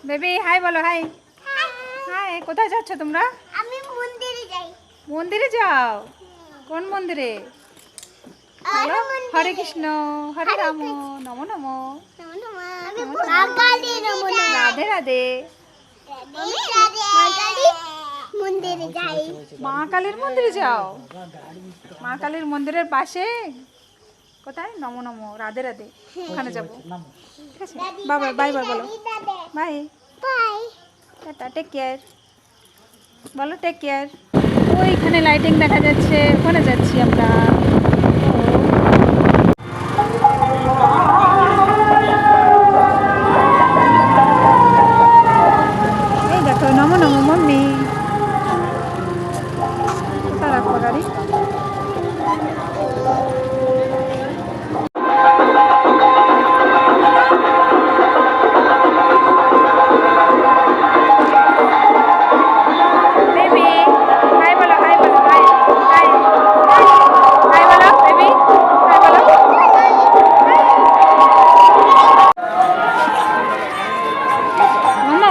Baby hi বলো, high. High, কোথায় যাচ্ছ তোমরা? আমি মন্দিরে যাই। মন্দিরে যাও? কোন মন্দিরে? বলো, হরে কৃষ্ণ হরে রাম নমো নমো। রাধে রাধে। মন্দিরে যাই। মা কালীর মন্দিরে যাও? মা কালীর মন্দিরের পাশে কোথায়? নমো নমো, রাধে রাধে, ওখানে যাবো। ঠিক আছে, বাই বাই, বাই বাই বলো, বাই বাই। টাটা, টেক কেয়ার বলো, টেক কেয়ার। ওইখানে লাইটিং দেখা যাচ্ছে, ওখানে যাচ্ছি আমরা। এই দেখো, নমো নমো মাম্মি। কোথায় রাখবো গাড়ি?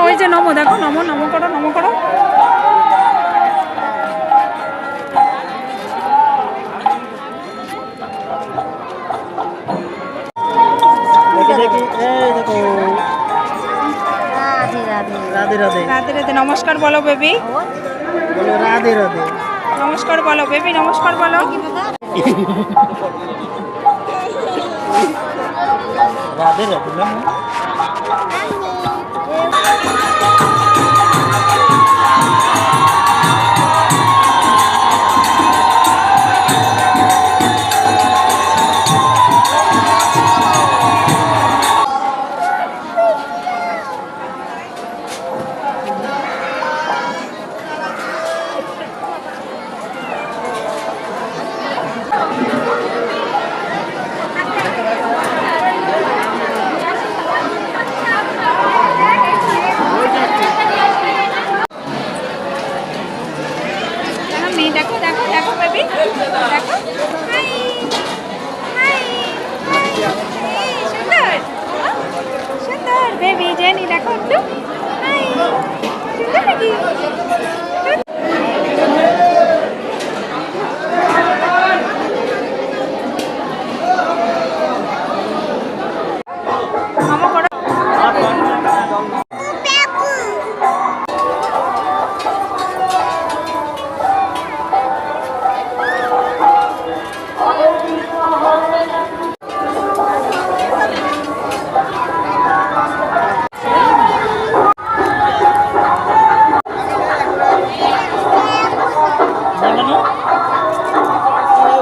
ওই যে নমো, দেখো, নমো নমো করো, নমো করো। রাধে রাধে। রাধে রাধে, নমস্কার বলো বেবি। বলো রাধে রাধে। নমস্কার বলো বেবি, নমস্কার বলো। রাধে রাধে না। দেখো দেখো দেখো বেবি, দেখো। হাই হাই, সুন্দর সুন্দর বেবি জেনি, দেখো একটু। হাই, সুন্দর নাকি? মামা করো।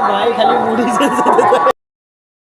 ভাই খালি মুড়ি